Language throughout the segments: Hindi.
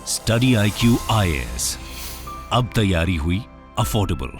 स्टडी IQ IAS, अब तैयारी हुई अफोर्डेबल।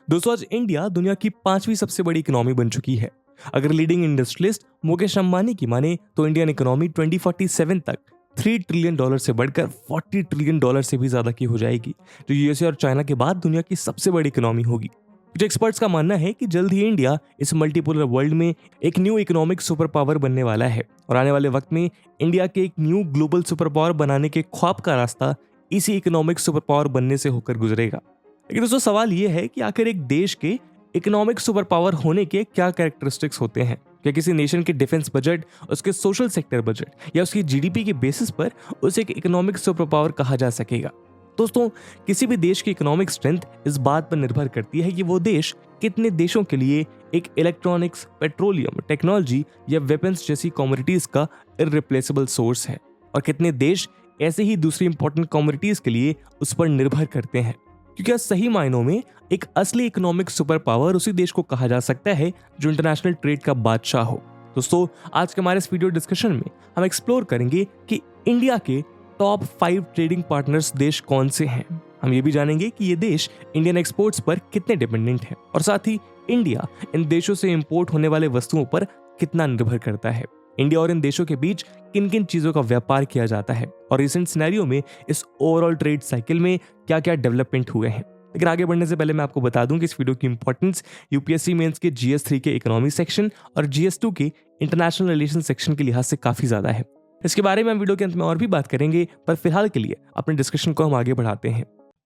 दोस्तों, आज इंडिया दुनिया की 5वीं सबसे बड़ी इकोनॉमी बन चुकी है। अगर लीडिंग इंडस्ट्रियलिस्ट मुकेश अंबानी की माने तो इंडियन इकोनॉमी 2047 तक $3 ट्रिलियन से बढ़कर $40 ट्रिलियन से भी ज्यादा की हो जाएगी, जो यूएसए और चाइना के बाद दुनिया की सबसे बड़ी इकोनॉमी होगी। कुछ एक्सपर्ट्स का मानना है कि जल्द ही इंडिया इस मल्टीपोलर वर्ल्ड में एक न्यू इकोनॉमिक सुपर पावर बनने वाला है और आने वाले वक्त में इंडिया के एक न्यू ग्लोबल सुपर पावर बनाने के ख्वाब का रास्ता इसी इकोनॉमिक सुपर पावर बनने से होकर गुजरेगा। लेकिन दोस्तों, सवाल यह है कि आखिर एक देश के इकोनॉमिक सुपर पावर होने के क्या कैरेक्टरिस्टिक्स होते हैं। क्या किसी नेशन के डिफेंस बजट, उसके सोशल सेक्टर बजट या उसकी जीडीपी के बेसिस पर उसे एक इकोनॉमिक सुपर पावर कहा जा सकेगा? दोस्तों, किसी भी देश की इकोनॉमिक स्ट्रेंथ इस बात पर निर्भर करती है कि वो देश कितने देशों के लिए एक इलेक्ट्रॉनिक्स, पेट्रोलियम, टेक्नोलॉजी या वेपन्स जैसी कमोडिटीज का इररिप्लेसेबल सोर्स है और कितने देश ऐसे ही दूसरी इंपॉर्टेंट कमोडिटीज के लिए उस पर निर्भर करते हैं। क्योंकि सही मायनों में एक असली इकोनॉमिक सुपर पावर उसी देश को कहा जा सकता है जो इंटरनेशनल ट्रेड का बादशाह हो। दोस्तों, आज के हमारे इस वीडियो डिस्कशन में हम एक्सप्लोर करेंगे कि इंडिया के टॉप 5 ट्रेडिंग पार्टनर्स देश कौन से हैं। हम ये भी जानेंगे कि ये देश इंडियन एक्सपोर्ट्स पर कितने डिपेंडेंट हैं और साथ ही इंडिया इन देशों से इंपोर्ट होने वाले वस्तुओं पर कितना निर्भर करता है। इंडिया और इन देशों के बीच किन किन चीजों का व्यापार किया जाता है और रिसेंट सिनेरियो में इस ओवरऑल ट्रेड साइकिल में क्या क्या डेवलपमेंट हुए हैं। लेकिन आगे बढ़ने से पहले मैं आपको बता दूं कि इस वीडियो की इंपॉर्टेंस यूपीएससी मेंस के GS3 के इकोनॉमी सेक्शन और GS2 के इंटरनेशनल रिलेशन सेक्शन के लिहाज से काफी ज्यादा है। इसके बारे में हम वीडियो के अंत में और भी बात करेंगे, पर फिलहाल के लिए अपने डिस्कशन को हम आगे बढ़ाते हैं।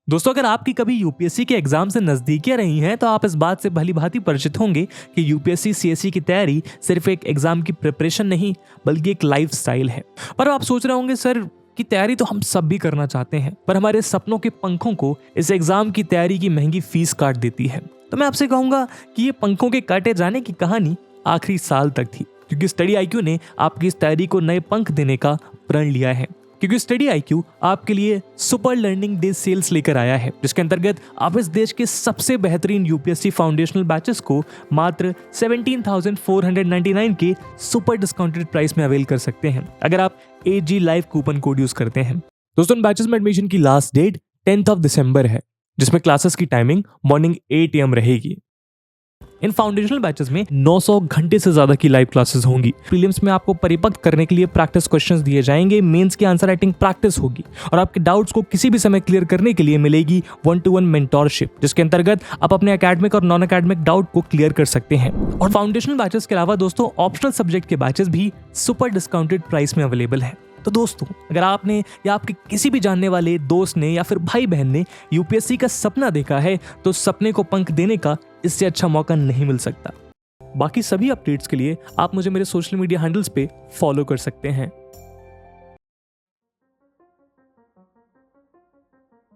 दोस्तों, अगर आपकी कभी यूपीएससी के एग्जाम से नजदीकियां रही हैं तो आप इस बात से भली भांति परिचित होंगे कि यूपीएससी सीएससी की तैयारी सिर्फ एक एग्जाम की प्रिपरेशन नहीं बल्कि एक लाइफस्टाइल है। पर आप सोच रहे होंगे, सर की तैयारी तो हम सब भी करना चाहते हैं, पर हमारे सपनों के पंखों को इस एग्जाम की तैयारी की महंगी फीस काट देती है। तो मैं आपसे कहूंगा कि ये पंखों के काटे जाने की कहानी आखिरी साल तक थी, क्योंकि स्टडी IQ ने आपकी इस तैयारी को नए पंख देने का प्रण लिया है। क्योंकि स्टडी IQ आपके लिए सुपर लर्निंग डे सेल्स लेकर आया है, जिसके अंतर्गत आप इस देश के सबसे बेहतरीन यूपीएससी फाउंडेशनल बैचेस को मात्र 17,499 के सुपर डिस्काउंटेड प्राइस में अवेल कर सकते हैं अगर आप AG live coupon code use करते हैं। दोस्तों, इन बैचेस में एडमिशन की लास्ट डेट 10th दिसंबर है, जिसमें क्लासेस की टाइमिंग मॉर्निंग 8 AM रहेगी। इन फाउंडेशनल बैचेस में 900 घंटे से ज्यादा की लाइव क्लासेस होंगी। प्रीलिम्स में आपको परिपक्व करने के लिए प्रैक्टिस क्वेश्चंस दिए जाएंगे, मेंस की आंसर राइटिंग प्रैक्टिस होगी और आपके डाउट्स को किसी भी समय क्लियर करने के लिए मिलेगी 1-to-1 मेंटोरशिप, जिसके अंतर्गत आप अपने एकेडमिक और नॉन एकेडमिक डाउट को क्लियर कर सकते हैं। और फाउंडेशनल बैचेस के अलावा दोस्तों, ऑप्शनल सब्जेक्ट के बैचेस भी सुपर डिस्काउंटेड प्राइस में अवेलेबल है। तो दोस्तों, अगर आपने या आपके किसी भी जानने वाले दोस्त ने या फिर भाई बहन ने यूपीएससी का सपना देखा है तो सपने को पंख देने का इससे अच्छा मौका नहीं मिल सकता। बाकी सभी अपडेट्स के लिए आप मुझे मेरे सोशल मीडिया हैंडल्स पे फॉलो कर सकते हैं।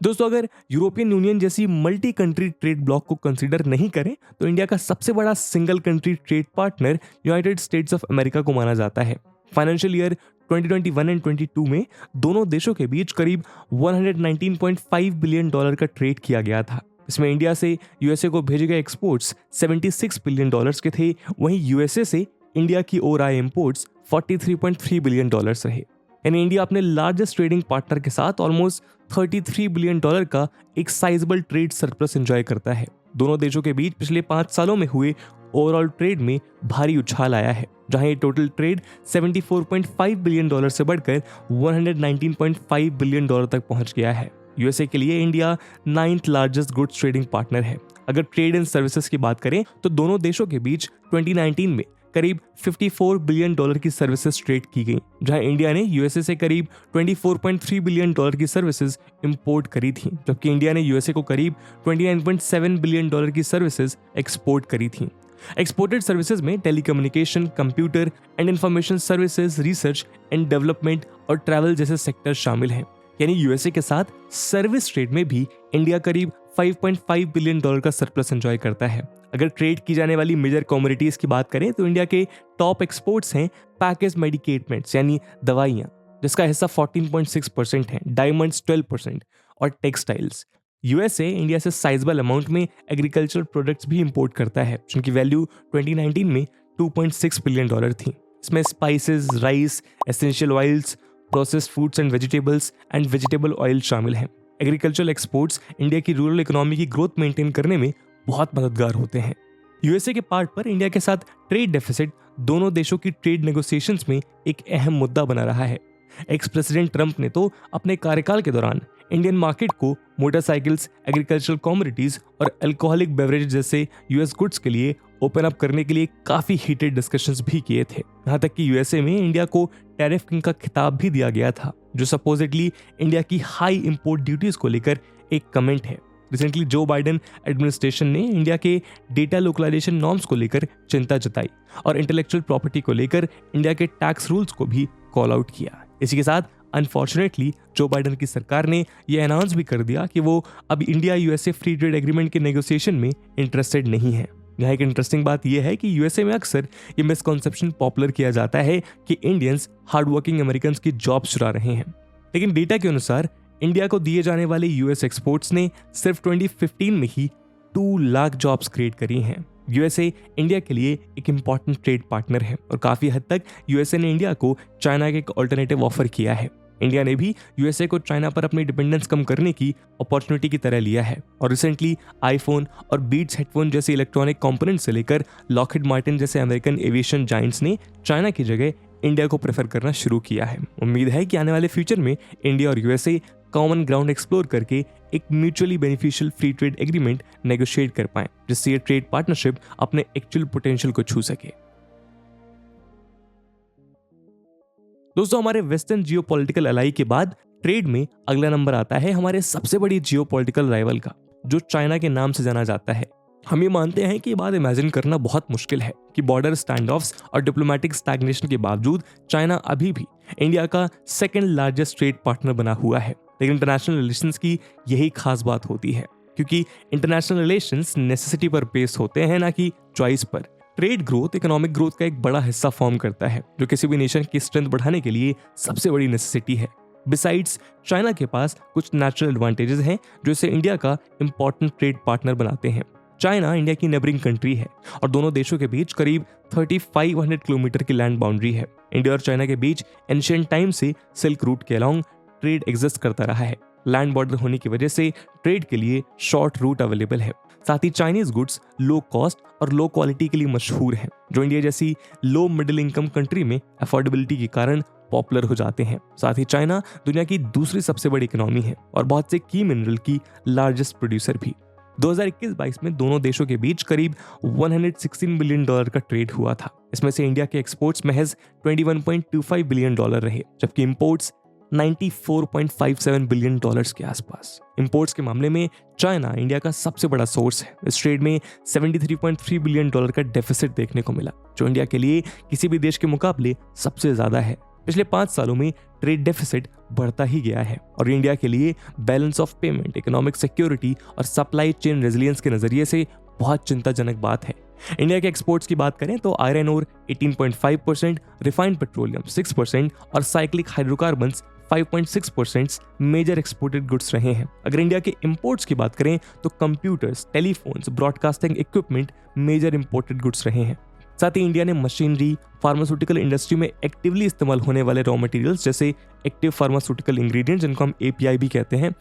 दोस्तों, अगर यूरोपियन यूनियन जैसी मल्टी कंट्री ट्रेड ब्लॉक को कंसीडर नहीं करें तो इंडिया का सबसे बड़ा single country trade partner United states of America को माना जाता है। फाइनेंशियल ईयर 2021 और 22 में दोनों देशों के बीच करीब $119.5 बिलियन का ट्रेड किया गया था। इसमें इंडिया से यूएसए को भेजे गए एक्सपोर्ट्स $76 बिलियन के थे, वहीं यूएसए से इंडिया की ओर आए इंपोर्ट्स $43.3 बिलियन रहे। यानी इंडिया अपने लार्जेस्ट ट्रेडिंग पार्टनर के साथ ऑलमोस्ट $33 बिलियन का एक साइजेबल ट्रेड सरप्लस एंजॉय करता है। दोनों देशों के बीच पिछले 5 सालों में हुए ओवरऑल ट्रेड में भारी उछाल आया है, जहां ये टोटल ट्रेड $74.5 बिलियन से बढ़कर $119.5 बिलियन तक पहुंच गया है। यूएसए के लिए India 9th largest goods trading partner है। अगर ट्रेड एंड सर्विसेज की बात करें तो दोनों देशों के बीच 2019 में करीब $54 बिलियन की सर्विसेज ट्रेड की गई, जहां इंडिया ने यूएसए से करीब $24.3 बिलियन की सर्विसेज इंपोर्ट करी थी, जबकि इंडिया ने यूएसए को करीब $29.7 बिलियन की सर्विसेज एक्सपोर्ट करी थी। एक्सपोर्टेड सर्विसेज में telecommunication, computer and information services, research and development और ट्रैवल जैसे सेक्टर शामिल हैं। यानी यूएसए के साथ सर्विस ट्रेड में भी इंडिया करीब $5.5 बिलियन का सरप्लस एंजॉय करता है। अगर ट्रेड की जाने वाली मेजर कमोडिटीज की बात करें तो इंडिया के टॉप एक्सपोर्ट्स हैं पैकेज मेडिकेटमेंट्स यानी दवाइयाँ, जिसका हिस्सा 14.6% है, डायमंड्स 12% और टेक्सटाइल्स। यूएसए इंडिया से साइजेबल अमाउंट में एग्रीकल्चरल प्रोडक्ट्स भी इंपोर्ट करता है, जिनकी वैल्यू 2019 में $2.6 बिलियन थी। इसमें spices, rice, essential oils, processed foods and vegetable oil शामिल हैं। एग्रीकल्चरल एक्सपोर्ट्स इंडिया की रूरल इकोनॉमी की ग्रोथ मेंटेन करने में बहुत मददगार होते हैं। यूएसए के पार्ट पर इंडिया के साथ ट्रेड डेफिसिट दोनों देशों की ट्रेड नेगोशिएशंस में एक अहम मुद्दा बना रहा है। एक्स प्रेसिडेंट ट्रंप ने तो अपने कार्यकाल के दौरान इंडियन मार्केट को मोटरसाइकिल्स, एग्रीकल्चरल कमोडिटीज और अल्कोहलिक बेवरेज जैसे यूएस गुड्स के लिए ओपन अप करने के लिए काफी हीटेड डिस्कशंस भी किए थे। यहाँ तक कि यूएसए में इंडिया को टैरिफ किंग का खिताब भी दिया गया था, जो सपोजिटली इंडिया की हाई इंपोर्ट ड्यूटीज को लेकर एक कमेंट है। रिसेंटली जो बाइडेन एडमिनिस्ट्रेशन ने इंडिया के डेटा लोकलाइजेशन नॉर्म्स को लेकर चिंता जताई और इंटेलेक्चुअल प्रॉपर्टी को लेकर इंडिया के टैक्स रूल्स को भी कॉल आउट किया। इसी के साथ अनफॉर्चुनेटली जो बाइडेन की सरकार ने यह अनाउंस भी कर दिया कि वो अब India USA free trade agreement के नेगोशिएशन में इंटरेस्टेड नहीं है। यहाँ एक इंटरेस्टिंग बात यह है कि यूएसए में अक्सर ये मिसकॉन्सेप्शन पॉपुलर किया जाता है कि इंडियंस हार्ड वर्किंग अमेरिकन की जॉब्स चुरा रहे हैं, लेकिन डेटा के अनुसार इंडिया को दिए जाने वाले यूएस एक्सपोर्ट्स ने सिर्फ 2015 में ही 2 लाख जॉब्स क्रिएट करी हैं। यूएसए इंडिया के लिए एक इंपॉर्टेंट ट्रेड पार्टनर है और काफी हद तक यूएसए ने इंडिया को चाइना के एक ऑल्टरनेटिव ऑफर किया है। इंडिया ने भी यूएसए को चाइना पर अपनी डिपेंडेंस कम करने की अपॉर्चुनिटी की तरह लिया है और रिसेंटली आईफोन और बीट्स हेडफोन जैसे इलेक्ट्रॉनिक कंपोनेंट से लेकर लॉकहीड मार्टिन जैसे अमेरिकन एविएशन जायंट्स ने चाइना की जगह इंडिया को प्रेफर करना शुरू किया है। उम्मीद है कि आने वाले फ्यूचर में इंडिया और यूएसए कॉमन ग्राउंड एक्सप्लोर करके एक mutually beneficial free trade agreement negotiate कर पाएं, जिससे ये ट्रेड पार्टनरशिप अपने एक्चुअल पोटेंशियल को छू सके। दोस्तों, हमारे वेस्टर्न जियोपॉलिटिकल अलाई के बाद ट्रेड में अगला नंबर आता है हमारे सबसे बड़ी जियोपॉलिटिकल राइवल का, जो चाइना के नाम से जाना जाता है। हम ये मानते हैं कि ये बात इमेजिन करना बहुत मुश्किल है कि बॉर्डर स्टैंड ऑफ्स और डिप्लोमेटिक स्टैग्नेशन के बावजूद चाइना अभी भी इंडिया का सेकंड लार्जेस्ट ट्रेड पार्टनर बना हुआ है। लेकिन इंटरनेशनल रिलेशंस की यही खास बात होती है, क्योंकि इंटरनेशनल रिलेशंस नेसेसिटी पर बेस होते हैं, ना कि चॉइस पर। ट्रेड ग्रोथ इकोनॉमिक ग्रोथ का एक बड़ा हिस्सा फॉर्म करता है, जो किसी भी नेशन की स्ट्रेंथ बढ़ाने के लिए सबसे बड़ी नेसेसिटी है। बिसाइड्स, चाइना के पास कुछ नेचुरल एडवांटेजेस हैं जो इसे इंडिया का इंपॉर्टेंट ट्रेड पार्टनर बनाते हैं। चाइना इंडिया की नेबरिंग कंट्री है और दोनों देशों के बीच करीब 3500 किलोमीटर की लैंड बाउंड्री है। इंडिया और चाइना के बीच एंशिएंट टाइम से सिल्क रूट के अलोंग ट्रेड एग्जिस्ट करता रहा है। लैंड बॉर्डर होने की वजह से ट्रेड के लिए शॉर्ट रूट अवेलेबल है। साथ ही चाइनीज गुड्स लो कॉस्ट और लो क्वालिटी के लिए मशहूर हैं, जो इंडिया जैसी लो मिडिल इनकम कंट्री में अफोर्डेबिलिटी के कारण पॉपुलर हो जाते हैं। साथ ही चाइना दुनिया की दूसरी सबसे बड़ी इकोनॉमी है और बहुत से की मिनरल की लार्जेस्ट प्रोड्यूसर भी। 2021-22 में दोनों देशों के बीच करीब $116 बिलियन का ट्रेड हुआ था। इसमें से इंडिया के एक्सपोर्ट्स महज $21.25 बिलियन रहे, जबकि इंपोर्ट्स $94.57 बिलियन के आसपास। इंपोर्ट्स के मामले में चाइना इंडिया का सबसे बड़ा सोर्स है। इस ट्रेड में $73.3 बिलियन का डेफिसिट देखने को मिला, जो इंडिया के लिए किसी भी देश के मुकाबले सबसे ज्यादा है। पिछले 5 सालों में ट्रेड डेफिसिट बढ़ता ही गया है और इंडिया के लिए balance of payment, economic security और सप्लाई चेन रेजिलियंस के नजरिए से बहुत चिंताजनक बात है। इंडिया के एक्सपोर्ट्स की बात करें तो आयरन ओर 18.5%, रिफाइंड पेट्रोलियम 6% और cyclic hydrocarbons 5.6% major exported goods रहे हैं। अगर इंडिया के इंपोर्ट्स की बात करें तो computers, telephones, broadcasting equipment major imported goods रहे हैं। साथ ही इंडिया ने मशीनरी, फार्मास्यूटिकल इंडस्ट्री में एक्टिवली इस्तेमाल होने वाले रॉ मटेरियल्स जैसे एक्टिव फार्मास्यूटिकल इंग्रेडिएंट्स, जिनको हम API भी कहते हैं,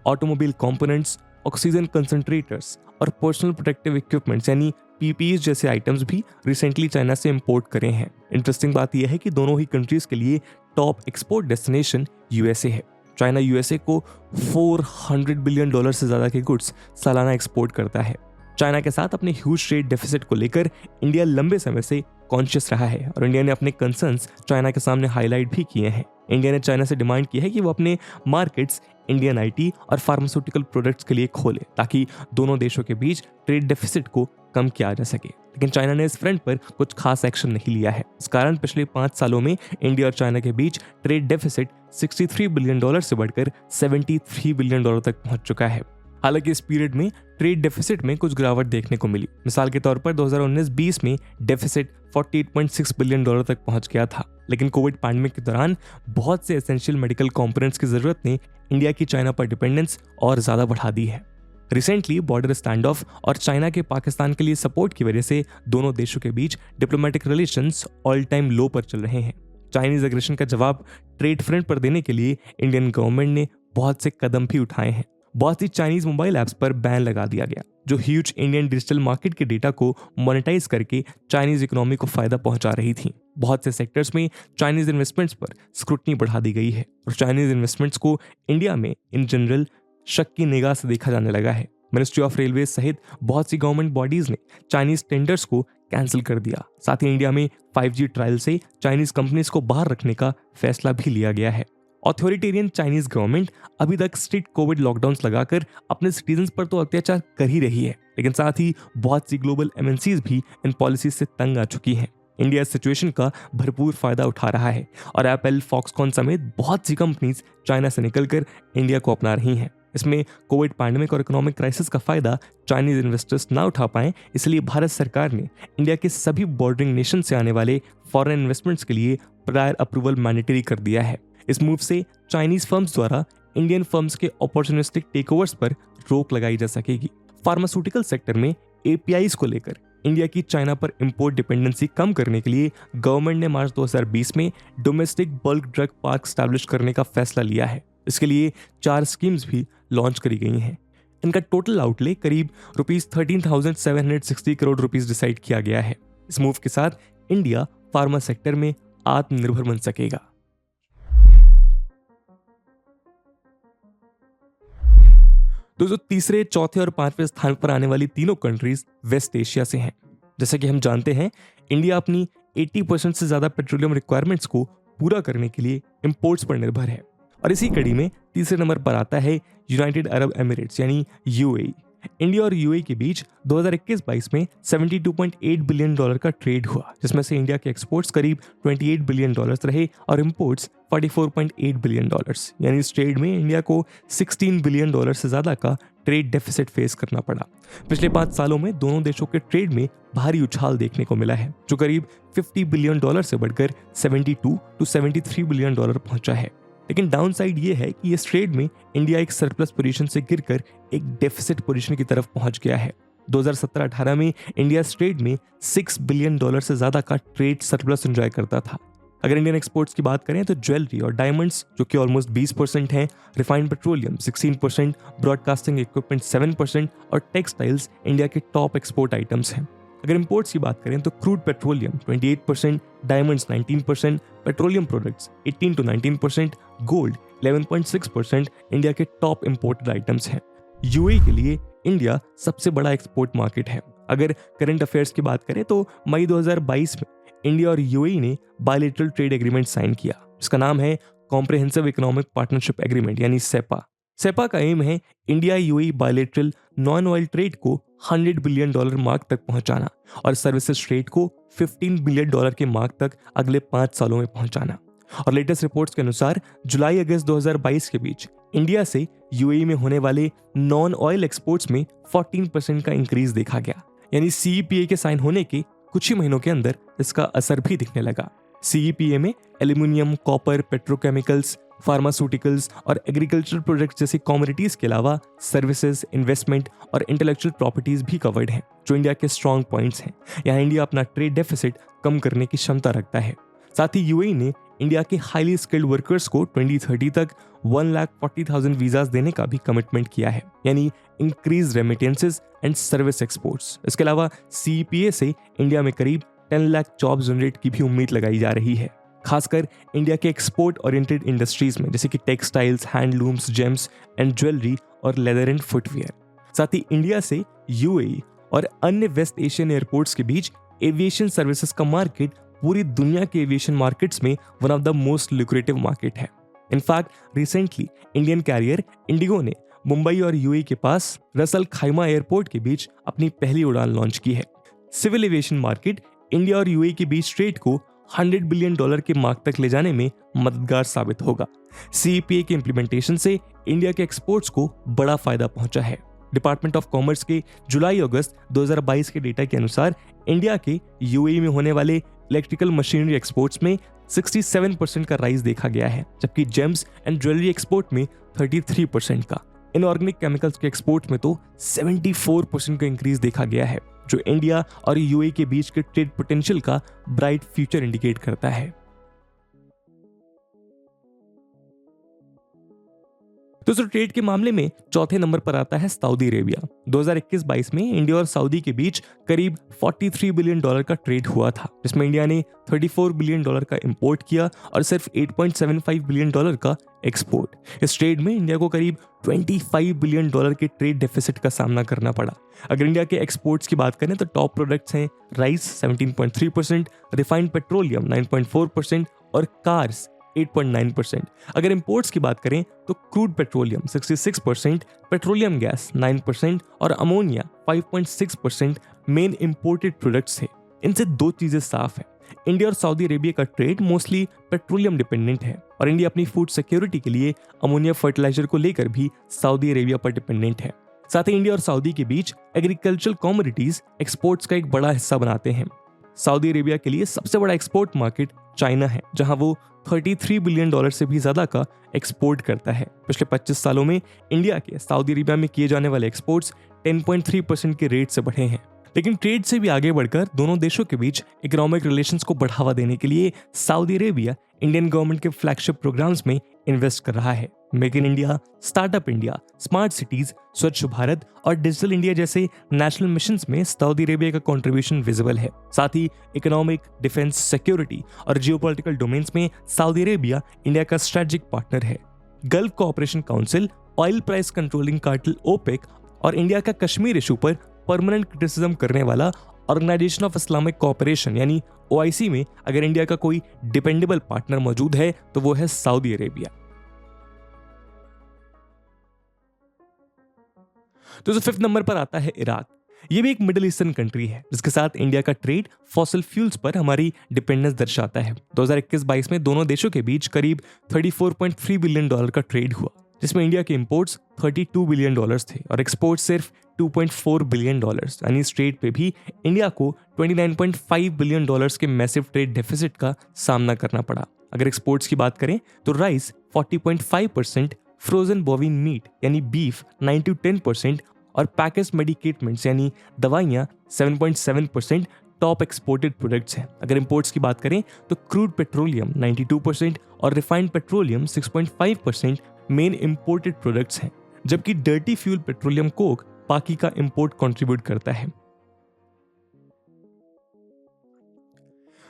ऑटोमोबाइल कंपोनेंट्स, ऑक्सीजन कंसंट्रेटर्स और पर्सनल प्रोटेक्टिव इक्विपमेंट्स यानी PPEs जैसे आइटम्स भी रिसेंटली चाइना से इंपोर्ट करे हैं। इंटरेस्टिंग बात यह है कि दोनों ही कंट्रीज के लिए टॉप एक्सपोर्ट डेस्टिनेशन USA है। चाइना USA को $400 बिलियन से ज्यादा के गुड्स सालाना एक्सपोर्ट करता है। चाइना के साथ अपने ह्यूज ट्रेड डेफिसिट को लेकर इंडिया लंबे समय से कॉन्शियस रहा है और इंडिया ने अपने कंसर्न्स चाइना के सामने हाईलाइट भी किए हैं। इंडिया ने चाइना से डिमांड की है कि वो अपने मार्केट्स इंडियन IT और फार्मास्यूटिकल प्रोडक्ट्स के लिए खोले, ताकि दोनों देशों के बीच ट्रेड डेफिसिट को कम किया जा सके। लेकिन चाइना ने इस फ्रंट पर कुछ खास एक्शन नहीं लिया है। इस कारण पिछले 5 सालों में इंडिया और चाइना के बीच ट्रेड डेफिसिट $63 बिलियन से बढ़कर $73 बिलियन तक पहुंच चुका है। हालांकि इस पीरियड में ट्रेड डेफिसिट में कुछ गिरावट देखने को मिली। मिसाल के तौर पर 2019-20 में डेफिसिट $48.6 बिलियन तक पहुंच गया था, लेकिन कोविड पैंडेमिक के दौरान बहुत से एसेंशियल मेडिकल कंपोनेंट्स की जरूरत ने इंडिया की चाइना पर डिपेंडेंस और ज्यादा बढ़ा दी है। रिसेंटली बॉर्डर स्टैंड ऑफ और चाइना के पाकिस्तान के लिए सपोर्ट की वजह से दोनों देशों के बीच डिप्लोमेटिक रिलेशंस ऑल टाइम लो पर चल रहे हैं। चाइनीज एग्रेशन का जवाब ट्रेड फ्रंट पर देने के लिए इंडियन गवर्नमेंट ने बहुत से कदम भी उठाए हैं। बहुत सी चाइनीज मोबाइल ऐप्स पर बैन लगा दिया गया, जो ह्यूज इंडियन डिजिटल मार्केट के डेटा को मोनेटाइज करके चाइनीज इकोनॉमी को फायदा पहुंचा रही थी। बहुत से सेक्टर्स में चाइनीज इन्वेस्टमेंट्स पर स्क्रूटनी बढ़ा दी गई है और चाइनीज इन्वेस्टमेंट्स को इंडिया में इन जनरल शक की निगाह से देखा जाने लगा है। मिनिस्ट्री ऑफ रेलवे सहित बहुत सी गवर्नमेंट बॉडीज ने चाइनीज टेंडर्स को कैंसिल कर दिया। साथ ही इंडिया में 5G ट्रायल से चाइनीज कंपनीज को बाहर रखने का फैसला भी लिया गया है। ऑथोरिटेरियन चाइनीज गवर्नमेंट अभी तक स्ट्रिक्ट कोविड लॉकडाउन्स लगाकर अपने सिटीजन्स पर तो अत्याचार कर ही रही है, लेकिन साथ ही बहुत सी ग्लोबल MNCs भी इन पॉलिसी से तंग आ चुकी हैं। इंडिया इस सिचुएशन का भरपूर फायदा उठा रहा है और एप्पल, फॉक्सकॉन समेत बहुत सी कंपनीज चाइना से निकलकर इंडिया को अपना रही हैं। इसमें कोविड पैंडेमिक और इकोनॉमिक क्राइसिस का फायदा चाइनीज इन्वेस्टर्स ना उठा पाएं, इसलिए भारत सरकार ने इंडिया के सभी बॉर्डरिंग नेशन से आने वाले फॉरेन इन्वेस्टमेंट्स के लिए प्रायर अप्रूवल मैंडेटरी कर दिया है। इस मूव से चाइनीज फर्म्स द्वारा इंडियन फर्म्स के अपॉर्चुनिस्टिक टेकओवर्स पर रोक लगाई जा सकेगी। फार्मास्यूटिकल सेक्टर में APIs को लेकर इंडिया की चाइना पर इंपोर्ट डिपेंडेंसी कम करने के लिए गवर्नमेंट ने मार्च 2020 में domestic bulk drug park establish करने का फैसला लिया है। इसके लिए 4 स्कीम्स भी लॉन्च करी गई हैं। इनका टोटल आउटले करीब ₹13,760 करोड़ डिसाइड किया गया है। इस मूव के साथ इंडिया फार्मा सेक्टर में आत्मनिर्भर बन सकेगा। दोस्तों, तीसरे, चौथे और 5वें स्थान पर आने वाली तीनों कंट्रीज वेस्ट एशिया से हैं। जैसा कि हम जानते हैं, इंडिया अपनी 80% से ज्यादा पेट्रोलियम रिक्वायरमेंट्स को पूरा करने के लिए इंपोर्ट्स पर निर्भर है और इसी कड़ी में तीसरे नंबर पर आता है यूनाइटेड अरब एमिरेट्स यानी UAE। इंडिया और UAE के बीच 2021-22 में $72.8 बिलियन का ट्रेड हुआ, जिसमें से इंडिया के एक्सपोर्ट्स करीब $28 बिलियन रहे और इंपोर्ट्स $44.8 बिलियन। यानी इस ट्रेड में इंडिया को $16 बिलियन से ज्यादा का ट्रेड डेफिसिट फेस करना पड़ा। पिछले 5 सालों में दोनों देशों के ट्रेड में भारी उछाल देखने को मिला है, जो करीब $50 बिलियन से बढ़कर 72 to 73 बिलियन पहुंचा है। लेकिन डाउन साइड ये है कि इस ट्रेड में इंडिया एक सरप्लस पोजीशन से गिरकर एक डेफिसिट पोजीशन की तरफ पहुंच गया है। 2017-18 में इंडिया इस ट्रेड में $6 बिलियन से ज्यादा का ट्रेड सरप्लस एंजॉय करता था। अगर इंडियन एक्सपोर्ट्स की बात करें तो ज्वेलरी और डायमंड्स, जो कि ऑलमोस्ट 20% हैं, रिफाइंड पेट्रोलियम 16%, ब्रॉडकास्टिंग इक्विपमेंट 7% और टेक्सटाइल्स इंडिया के टॉप एक्सपोर्ट आइटम्स हैं। अगर इंपोर्ट्स की बात करें तो crude petroleum 28%, diamonds 19%, petroleum products 18 to 19%, gold 11.6% India के टॉप इंपोर्टेड आइटम्स हैं। UAE के लिए इंडिया सबसे बड़ा एक्सपोर्ट मार्केट है। अगर करंट अफेयर्स की बात करें तो मई 2022 में इंडिया और UAE ने बायलैटरल ट्रेड एग्रीमेंट साइन किया, जिसका नाम है कॉम्प्रिहेंसिव इकोनॉमिक पार्टनरशिप एग्रीमेंट यानी सेपा। सेपा का एम है India UAE bilateral non oil trade को $100 बिलियन मार्क तक पहुंचाना और सर्विसेज ट्रेड को $15 बिलियन के मार्क तक अगले 5 सालों में पहुंचाना। और लेटेस्ट रिपोर्ट्स के अनुसार जुलाई-अगस्त 2022 के बीच इंडिया से UAE में होने वाले नॉन ऑयल एक्सपोर्ट्स में 14% का इंक्रीज देखा गया। यानी CEPA के साइन होने के कुछ ही महीनों के अंदर इसका असर भी दिखने लगा। CEPA में एल्यूमिनियम, कॉपर, पेट्रोकेमिकल्स, फार्मास्यूटिकल्स और एग्रीकल्चर प्रोडक्ट्स जैसी कमोडिटीज के अलावा सर्विसेज, इन्वेस्टमेंट और इंटेलेक्चुअल प्रॉपर्टीज भी कवर्ड हैं, जो इंडिया के स्ट्रॉन्ग पॉइंट्स हैं। यहाँ इंडिया अपना ट्रेड डेफिसिट कम करने की क्षमता रखता है। साथ ही UAE ने इंडिया के हाईली स्किल्ड वर्कर्स को 2030 तक 1,40,000 वीजाज देने का भी कमिटमेंट किया है, यानी increase remittances and service exports. इसके अलावा CEPA से इंडिया में करीब 10 लाख जॉब जनरेट की भी उम्मीद लगाई जा रही है, खासकर इंडिया के एक्सपोर्ट ओरिएंटेड इंडस्ट्रीज में, जैसे कि textiles, handlooms, James and jewellery और लेदर एंड फुटवियर। साथ ही इंडिया से UAE और अन्य वेस्ट एशियन एयरपोर्ट्स के बीच एविएशन सर्विसेज का मार्केट पूरी दुनिया के एविएशन मार्केट्स में one of the most lucrative market है। In fact recently Indian carrier IndiGo ने मुंबई और UAE के पास रसल खाइमा एयरपोर्ट के बीच अपनी पहली उड़ान लॉन्च की है। सिविल एविएशन मार्केट इंडिया और UAE के बीच ट्रेड को $100 बिलियन के मार्क तक ले जाने में मददगार साबित होगा। CEPA के इंप्लीमेंटेशन से इंडिया के एक्सपोर्ट्स को बड़ा फायदा पहुंचा है। डिपार्टमेंट ऑफ कॉमर्स के जुलाई-अगस्त 2022 के डेटा के अनुसार इंडिया के UAE में होने वाले इलेक्ट्रिकल मशीनरी एक्सपोर्ट्स में 67% का राइज देखा गया है, जबकि जेम्स एंड ज्वेलरी एक्सपोर्ट में 33% का। इनऑर्गेनिक केमिकल्स के एक्सपोर्ट में तो 74% का इंक्रीज देखा गया है, जो इंडिया और UAE के बीच के ट्रेड पोटेंशियल का ब्राइट फ्यूचर इंडिकेट करता है। दोस्तों ट्रेड के मामले में चौथे नंबर पर आता है सऊदी अरेबिया। 2021-22 में इंडिया और सऊदी के बीच करीब $43 बिलियन का ट्रेड हुआ था, जिसमें इंडिया ने $34 बिलियन का इंपोर्ट किया और सिर्फ $8.75 बिलियन का एक्सपोर्ट। इस ट्रेड में इंडिया को करीब $25 बिलियन के ट्रेड डेफिसिट का सामना करना पड़ा। अगर इंडिया के एक्सपोर्ट्स की बात करें तो टॉप प्रोडक्ट्स हैं राइस 17.3%, रिफाइंड पेट्रोलियम 9.4% और कार्स 8.9%। अगर इंपोर्ट्स की बात करें तो क्रूड पेट्रोलियम 66%, पेट्रोलियम गैस 9% और अमोनिया 5.6% मेन इंपोर्टेड प्रोडक्ट्स थे। इनसे दो चीजें साफ है, इंडिया और सऊदी अरेबिया का ट्रेड मोस्टली पेट्रोलियम डिपेंडेंट है और इंडिया अपनी फूड सिक्योरिटी के लिए अमोनिया फर्टिलाइजर को लेकर भी सऊदी अरेबिया पर डिपेंडेंट है। साथ ही इंडिया और सऊदी के बीच एग्रीकल्चरल कमोडिटीज एक्सपोर्ट्स का एक बड़ा हिस्सा बनाते हैं। सऊदी अरेबिया के लिए सबसे बड़ा एक्सपोर्ट मार्केट चाइना है, जहां वो $33 बिलियन से भी ज्यादा का एक्सपोर्ट करता है। पिछले 25 सालों में इंडिया के सऊदी अरेबिया में किए जाने वाले एक्सपोर्ट्स 10.3% के रेट से बढ़े हैं। लेकिन ट्रेड से भी आगे बढ़कर दोनों देशों के बीच इकोनॉमिक रिलेशंस को बढ़ावा देने के लिए सऊदी अरेबिया इंडियन गवर्नमेंट के फ्लैगशिप प्रोग्राम्स में इन्वेस्ट कर रहा है। Make in India, startup India, smart cities, Swachh Bharat और डिजिटल इंडिया जैसे नेशनल मिशंस में सऊदी अरेबिया का कंट्रीब्यूशन विजिबल है। साथ ही इकोनॉमिक, डिफेंस, सिक्योरिटी और जियोपॉलिटिकल डोमेन्स में सऊदी अरेबिया इंडिया का स्ट्रेटेजिक पार्टनर है। Gulf Cooperation Council, oil price controlling cartel OPEC और इंडिया का कश्मीर इशू पर परमानेंट क्रिटिसिज्म करने वाला ऑर्गेनाइजेशन ऑफ इस्लामिक कोऑपरेशन यानी OIC में अगर इंडिया का कोई डिपेंडेबल पार्टनर मौजूद है तो वो है सऊदी अरेबिया। तो 5th नंबर पर आता है इराक। ये भी एक मिडिल ईस्टर्न कंट्री है जिसके साथ इंडिया का ट्रेड फॉसिल फ्यूल्स पर हमारी डिपेंडेंस दर्शाता है। 2021-22 में दोनों देशों के बीच करीब $34.3 बिलियन का ट्रेड हुआ, जिसमें इंडिया के इंपोर्ट्स $32 बिलियन थे और एक्सपोर्ट सिर्फ $2.4 बिलियन। यानी इस ट्रेड पे भी इंडिया को $29.5 बिलियन के मैसिव ट्रेड डेफिसिट का सामना करना पड़ा। अगर एक्सपोर्ट्स की बात करें तो राइस 40.5%, फ्रोजन बोविन मीट यानी बीफ 9-10% और पैकेज मेडिकेटमेंट्स यानी दवाइयां 7.7% टॉप एक्सपोर्टेड प्रोडक्ट्स हैं। अगर इंपोर्ट्स की बात करें तो क्रूड पेट्रोलियम 92% और refined petroleum 6.5% main imported products हैं, जबकि डर्टी फ्यूल पेट्रोलियम कोक बाकी का इंपोर्ट कंट्रीब्यूट करता है।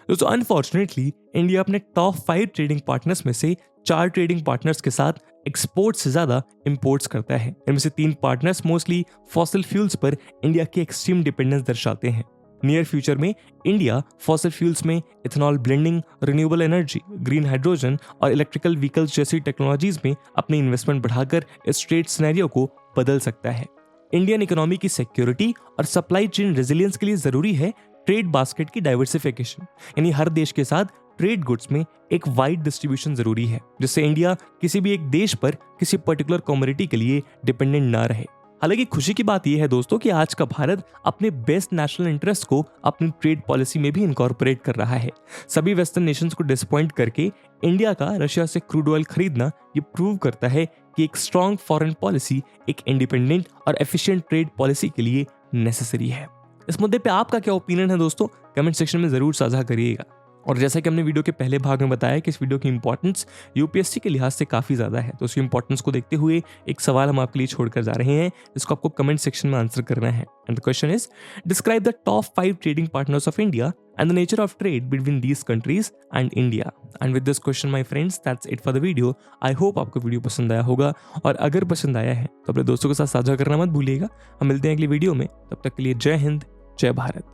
दोस्तों अनफॉर्चुनेटली इंडिया अपने टॉप 5 ट्रेडिंग पार्टनर्स में से 4 ट्रेडिंग पार्टनर्स के साथ एक्सपोर्ट से ज्यादा इंपोर्ट्स करता है। इनमें से 3 पार्टनर्स मोस्टली फॉसिल फ्यूल्स पर इंडिया की एक्सट्रीम डिपेंडेंस दर्शाते हैं। नियर फ्यूचर में इंडिया फॉसिल फ्यूल्स में ethanol blending, renewable energy, green hydrogen और इलेक्ट्रिकल व्हीकल्स जैसी टेक्नोलॉजीज में अपनी इन्वेस्टमेंट बढ़ाकर इस ट्रेड सिनेरियो को बदल सकता है। इंडियन इकोनॉमी की सिक्योरिटी और सप्लाई चेन रेजिलियंस के लिए जरूरी है ट्रेड बास्केट की डाइवर्सिफिकेशन, यानी हर देश के साथ ट्रेड गुड्स में एक वाइड डिस्ट्रीब्यूशन जरूरी है, जिससे इंडिया किसी भी एक देश पर किसी पर्टिकुलर कमोडिटी के लिए डिपेंडेंट ना रहे। हालांकि खुशी की बात यह है दोस्तों कि आज का भारत अपने बेस्ट नेशनल इंटरेस्ट को अपनी ट्रेड पॉलिसी में भी इनकॉर्पोरेट कर रहा है। सभी वेस्टर्न नेशंस को डिसअपॉइंट करके इंडिया का रशिया से क्रूड ऑयल खरीदना ये प्रूव करता है कि एक स्ट्रॉन्ग फॉरेन पॉलिसी एक इंडिपेंडेंट और एफिशिएंट ट्रेड पॉलिसी के लिए नेसेसरी है। इस मुद्दे पे आपका क्या ओपिनियन है दोस्तों, कमेंट सेक्शन में जरूर साझा करिएगा। और जैसा कि हमने वीडियो के पहले भाग में बताया कि इस वीडियो की इंपॉर्टेंस यूपीएससी के लिहाज से काफी ज्यादा है, तो उसकी इंपॉर्टेंस को देखते हुए एक सवाल हम आपके लिए छोड़कर जा रहे हैं, जिसको आपको कमेंट सेक्शन में आंसर करना है। And the question is, describe the top 5 trading partners of India and the nature of trade between these countries and India. And with this question my friends, that's it for the video. I hope आपको वीडियो पसंद आया होगा, और अगर पसंद आया है तो अपने दोस्तों के साथ साझा करना मत भूलिएगा। हम मिलते हैं अगली वीडियो में, तब तक के लिए जय हिंद, जय भारत।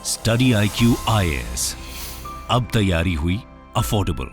स्टडी IQ IAS, अब तैयारी हुई अफोर्डेबल।